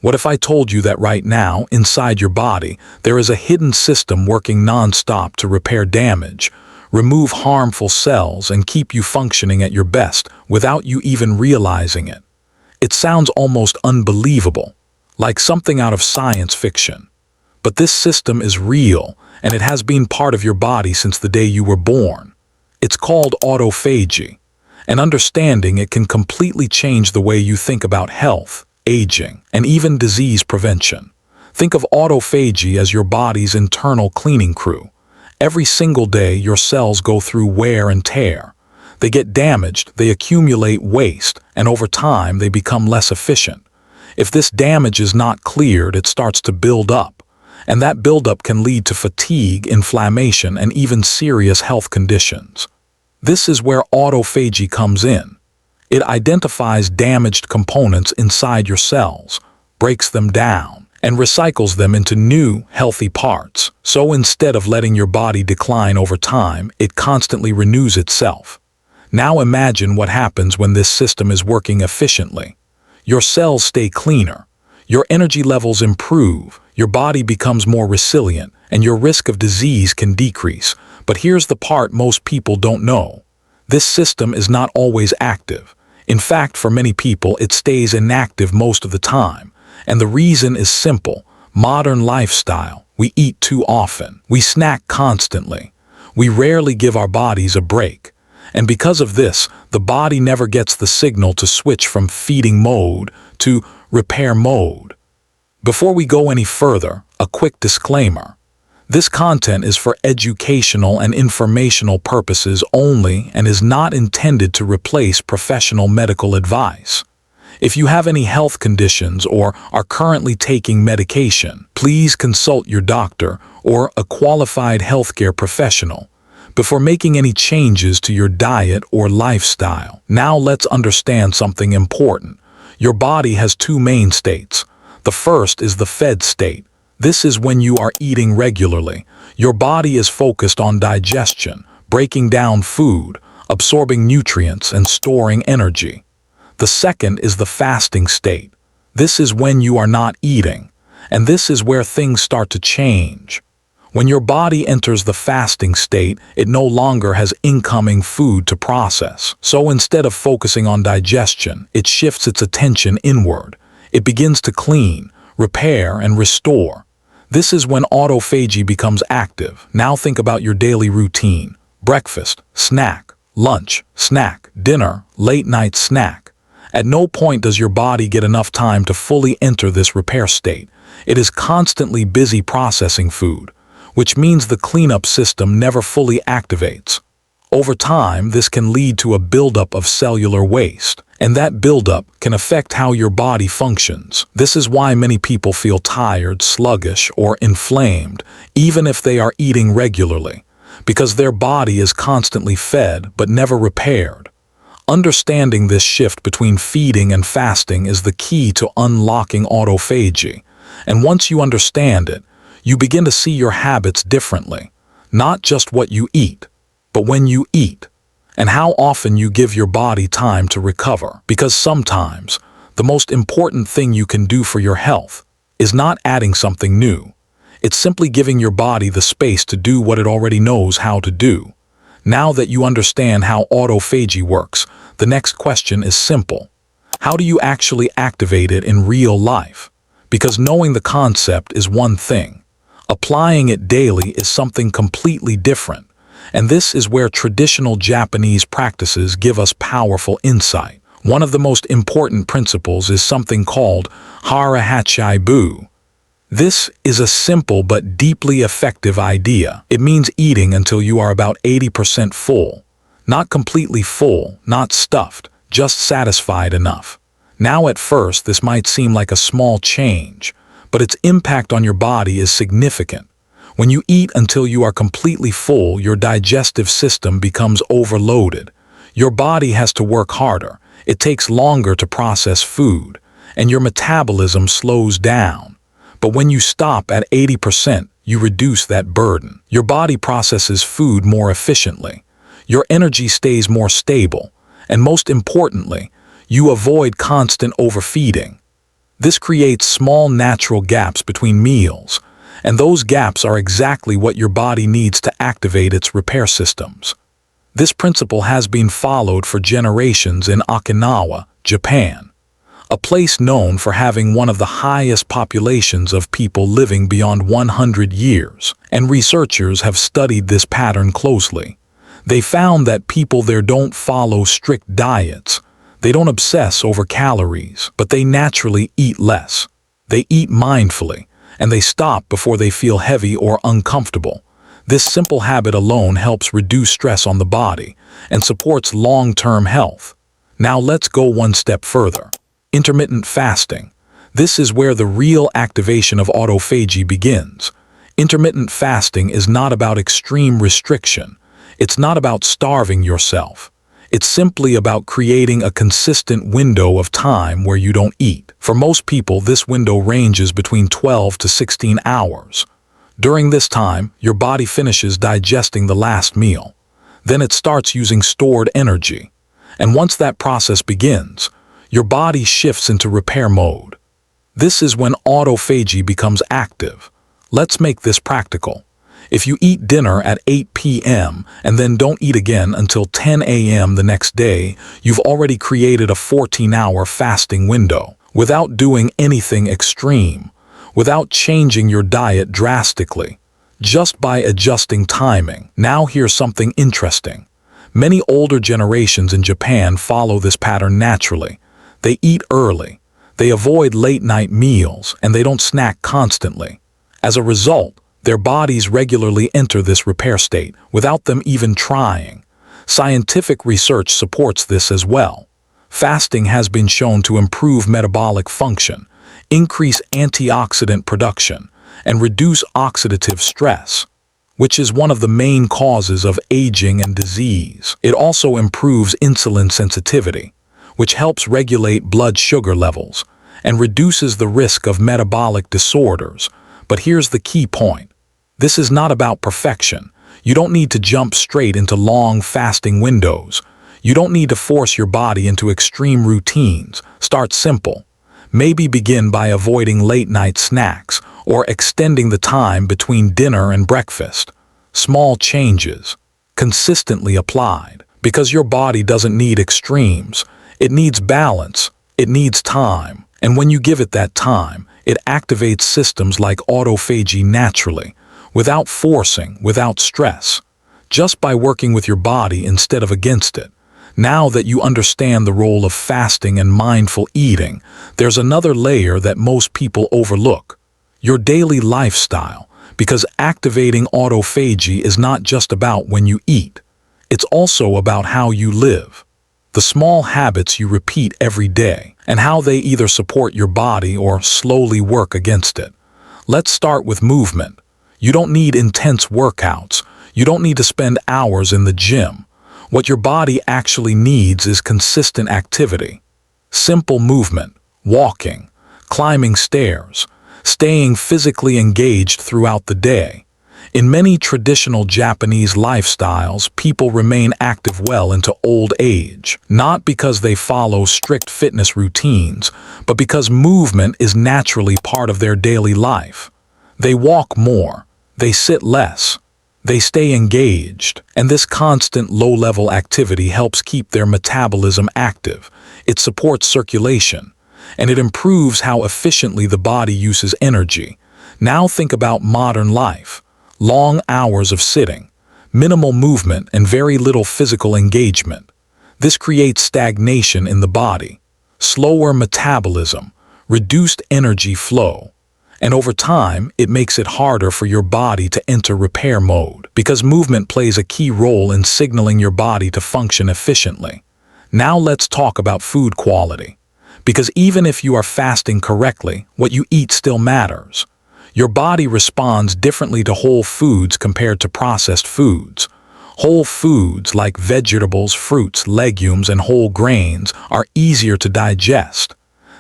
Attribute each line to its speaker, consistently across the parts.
Speaker 1: What if I told you that right now, inside your body, there is a hidden system working non-stop to repair damage, remove harmful cells, and keep you functioning at your best without you even realizing it? It sounds almost unbelievable, like something out of science fiction. But this system is real, and it has been part of your body since the day you were born. It's called autophagy, and understanding it can completely change the way you think about health, aging, and even disease prevention. Think of autophagy as your body's internal cleaning crew. Every single day, your cells go through wear and tear. They get damaged, they accumulate waste, and over time, they become less efficient. If this damage is not cleared, it starts to build up, and that buildup can lead to fatigue, inflammation, and even serious health conditions. This is where autophagy comes in. It identifies damaged components inside your cells, breaks them down, and recycles them into new, healthy parts. So instead of letting your body decline over time, it constantly renews itself. Now imagine what happens when this system is working efficiently. Your cells stay cleaner, your energy levels improve, your body becomes more resilient, and your risk of disease can decrease. But here's the part most people don't know. This system is not always active. In fact, for many people, it stays inactive most of the time. And the reason is simple: modern lifestyle. We eat too often. We snack constantly. We rarely give our bodies a break. And because of this, the body never gets the signal to switch from feeding mode to repair mode. Before we go any further, a quick disclaimer. This content is for educational and informational purposes only and is not intended to replace professional medical advice. If you have any health conditions or are currently taking medication, please consult your doctor or a qualified healthcare professional before making any changes to your diet or lifestyle. Now let's understand something important. Your body has two main states. The first is the fed state. This is when you are eating regularly. Your body is focused on digestion, breaking down food, absorbing nutrients, and storing energy. The second is the fasting state. This is when you are not eating, and this is where things start to change. When your body enters the fasting state, it no longer has incoming food to process. So instead of focusing on digestion, it shifts its attention inward. It begins to clean, repair, and restore. This is when autophagy becomes active. Now think about your daily routine: breakfast, snack, lunch, snack, dinner, late night snack. At no point does your body get enough time to fully enter this repair state. It is constantly busy processing food, which means the cleanup system never fully activates. Over time, this can lead to a buildup of cellular waste, and that buildup can affect how your body functions. This is why many people feel tired, sluggish, or inflamed, even if they are eating regularly, because their body is constantly fed but never repaired. Understanding this shift between feeding and fasting is the key to unlocking autophagy, and once you understand it, you begin to see your habits differently, not just what you eat, but when you eat, and how often you give your body time to recover. Because sometimes, the most important thing you can do for your health is not adding something new. It's simply giving your body the space to do what it already knows how to do. Now that you understand how autophagy works, the next question is simple. How do you actually activate it in real life? Because knowing the concept is one thing. Applying it daily is something completely different. And this is where traditional Japanese practices give us powerful insight. One of the most important principles is something called hara hachai bu. This is a simple but deeply effective idea. It means eating until you are about 80% full. Not completely full, not stuffed, just satisfied enough. Now at first, this might seem like a small change, but its impact on your body is significant. When you eat until you are completely full, your digestive system becomes overloaded. Your body has to work harder. It takes longer to process food, and your metabolism slows down. But when you stop at 80%, you reduce that burden. Your body processes food more efficiently. Your energy stays more stable. And most importantly, you avoid constant overfeeding. This creates small natural gaps between meals, and those gaps are exactly what your body needs to activate its repair systems. This principle has been followed for generations in Okinawa, Japan, a place known for having one of the highest populations of people living beyond 100 years, and researchers have studied this pattern closely. They found that people there don't follow strict diets. They don't obsess over calories, but they naturally eat less. They eat mindfully, and they stop before they feel heavy or uncomfortable. This simple habit alone helps reduce stress on the body and supports long-term health. Now let's go one step further. Intermittent fasting. This is where the real activation of autophagy begins. Intermittent fasting is not about extreme restriction. It's not about starving yourself. It's simply about creating a consistent window of time where you don't eat. For most people, this window ranges between 12 to 16 hours. During this time, your body finishes digesting the last meal. Then it starts using stored energy. And once that process begins, your body shifts into repair mode. This is when autophagy becomes active. Let's make this practical. If you eat dinner at 8 p.m. and then don't eat again until 10 a.m. the next day, you've already created a 14-hour fasting window without doing anything extreme, without changing your diet drastically, just by adjusting timing. Now here's something interesting. Many older generations in Japan follow this pattern naturally. They eat early, they avoid late-night meals, and they don't snack constantly. As a result, their bodies regularly enter this repair state without them even trying. Scientific research supports this as well. Fasting has been shown to improve metabolic function, increase antioxidant production, and reduce oxidative stress, which is one of the main causes of aging and disease. It also improves insulin sensitivity, which helps regulate blood sugar levels and reduces the risk of metabolic disorders. But here's the key point. This is not about perfection. You don't need to jump straight into long fasting windows. You don't need to force your body into extreme routines. Start simple. Maybe begin by avoiding late-night snacks or extending the time between dinner and breakfast. Small changes, consistently applied, because your body doesn't need extremes. It needs balance. It needs time. And when you give it that time, it activates systems like autophagy naturally, without forcing, without stress, just by working with your body instead of against it. Now that you understand the role of fasting and mindful eating, there's another layer that most people overlook: your daily lifestyle, because activating autophagy is not just about when you eat. It's also about how you live. The small habits you repeat every day, and how they either support your body or slowly work against it. Let's start with movement. You don't need intense workouts. You don't need to spend hours in the gym. What your body actually needs is consistent activity. Simple movement, walking, climbing stairs, staying physically engaged throughout the day. In many traditional Japanese lifestyles, people remain active well into old age, not because they follow strict fitness routines, but because movement is naturally part of their daily life. They walk more, they sit less, they stay engaged, and this constant low-level activity helps keep their metabolism active. It supports circulation, and it improves how efficiently the body uses energy. Now think about modern life. Long hours of sitting, minimal movement, and very little physical engagement. This creates stagnation in the body, slower metabolism, reduced energy flow, and over time, it makes it harder for your body to enter repair mode, because movement plays a key role in signaling your body to function efficiently. Now let's talk about food quality, because even if you are fasting correctly, what you eat still matters. Your body responds differently to whole foods compared to processed foods. Whole foods like vegetables, fruits, legumes, and whole grains are easier to digest.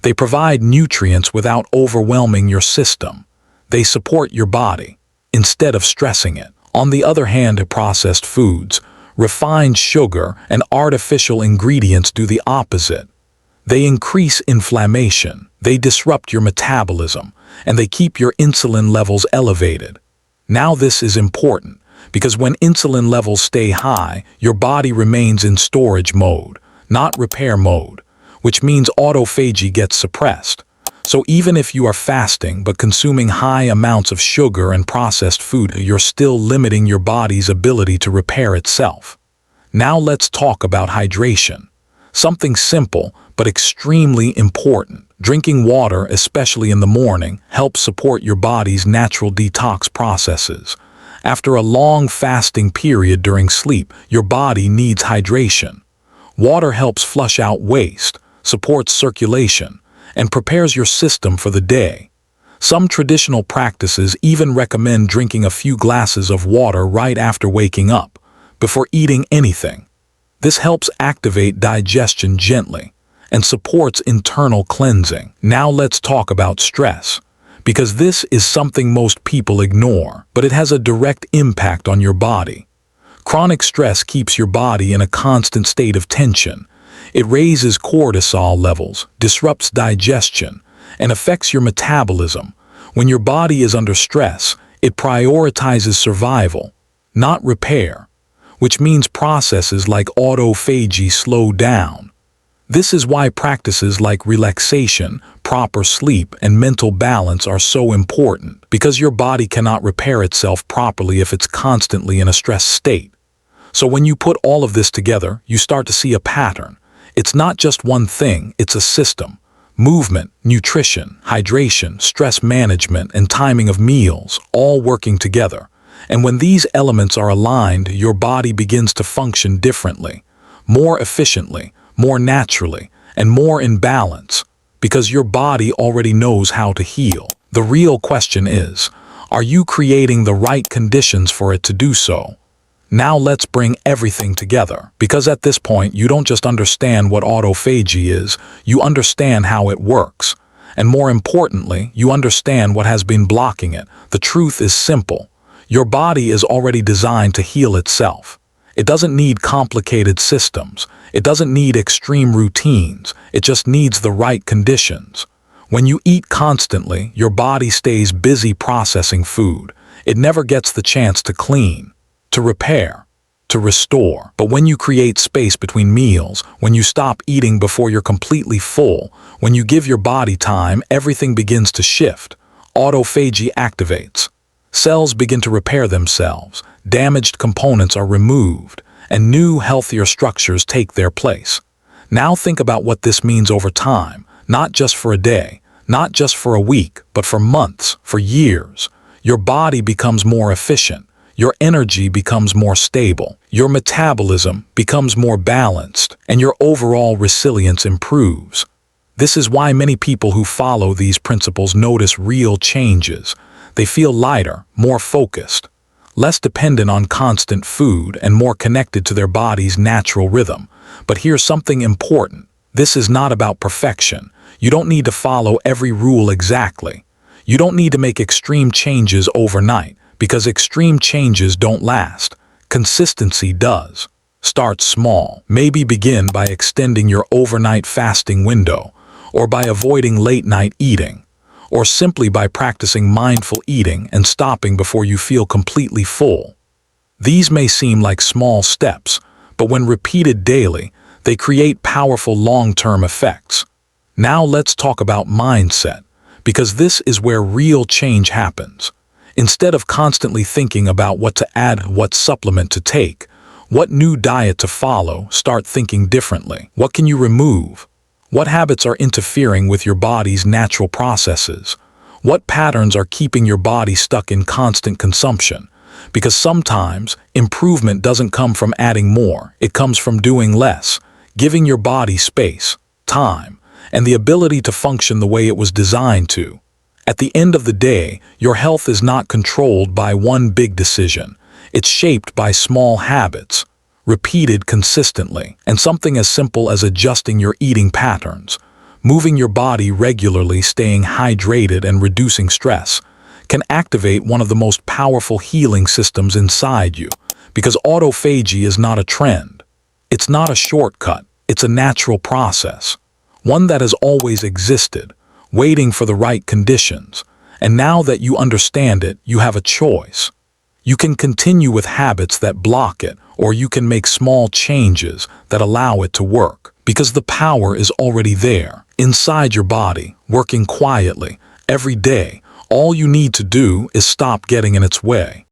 Speaker 1: They provide nutrients without overwhelming your system. They support your body, instead of stressing it. On the other hand, processed foods, refined sugar, and artificial ingredients do the opposite. They increase inflammation, they disrupt your metabolism, and they keep your insulin levels elevated. Now this is important, because when insulin levels stay high, your body remains in storage mode, not repair mode, which means autophagy gets suppressed. So even if you are fasting but consuming high amounts of sugar and processed food, you're still limiting your body's ability to repair itself. Now let's talk about hydration. Something simple but extremely important. Drinking water, especially in the morning, helps support your body's natural detox processes. After a long fasting period during sleep, your body needs hydration. Water helps flush out waste, supports circulation, and prepares your system for the day. Some traditional practices even recommend drinking a few glasses of water right after waking up, before eating anything. This helps activate digestion gently and supports internal cleansing. Now let's talk about stress, because this is something most people ignore, but it has a direct impact on your body. Chronic stress keeps your body in a constant state of tension. It raises cortisol levels, disrupts digestion, and affects your metabolism. When your body is under stress, it prioritizes survival, not repair, which means processes like autophagy slow down. This is why practices like relaxation, proper sleep, and mental balance are so important, because your body cannot repair itself properly if it's constantly in a stressed state. So when you put all of this together, you start to see a pattern. It's not just one thing, it's a system. Movement, nutrition, hydration, stress management, and timing of meals, all working together. And when these elements are aligned, your body begins to function differently, more efficiently, more naturally, and more in balance, because your body already knows how to heal. The real question is, are you creating the right conditions for it to do so? Now let's bring everything together, because at this point you don't just understand what autophagy is, you understand how it works. And more importantly, you understand what has been blocking it. The truth is simple. Your body is already designed to heal itself. It doesn't need complicated systems. It doesn't need extreme routines. It just needs the right conditions. When you eat constantly, your body stays busy processing food. It never gets the chance to clean, to repair, to restore. But when you create space between meals, when you stop eating before you're completely full, when you give your body time, everything begins to shift. Autophagy activates. Cells begin to repair themselves, damaged components are removed, and new, healthier structures take their place. Now think about what this means over time, not just for a day, not just for a week, but for months, for years. Your body becomes more efficient, your energy becomes more stable, your metabolism becomes more balanced, and your overall resilience improves. This is why many people who follow these principles notice real changes. They feel lighter, more focused, less dependent on constant food, and more connected to their body's natural rhythm. But here's something important. This is not about perfection. You don't need to follow every rule exactly. You don't need to make extreme changes overnight, because extreme changes don't last. Consistency does. Start small. Maybe begin by extending your overnight fasting window, or by avoiding late-night eating, or simply by practicing mindful eating and stopping before you feel completely full. These may seem like small steps, but when repeated daily, they create powerful long-term effects. Now let's talk about mindset, because this is where real change happens. Instead of constantly thinking about what to add, what supplement to take, what new diet to follow, start thinking differently. What can you remove? What habits are interfering with your body's natural processes? What patterns are keeping your body stuck in constant consumption? Because sometimes improvement doesn't come from adding more, it comes from doing less, giving your body space, time, and the ability to function the way it was designed to. At the end of the day, your health is not controlled by one big decision. It's shaped by small habits, repeated consistently, and something as simple as adjusting your eating patterns, moving your body regularly, staying hydrated, and reducing stress, can activate one of the most powerful healing systems inside you. Because autophagy is not a trend. It's not a shortcut. It's a natural process. one that has always existed, waiting for the right conditions. And now that you understand it, you have a choice. You can continue with habits that block it, or you can make small changes that allow it to work, because the power is already there, inside your body, working quietly, every day. All you need to do is stop getting in its way.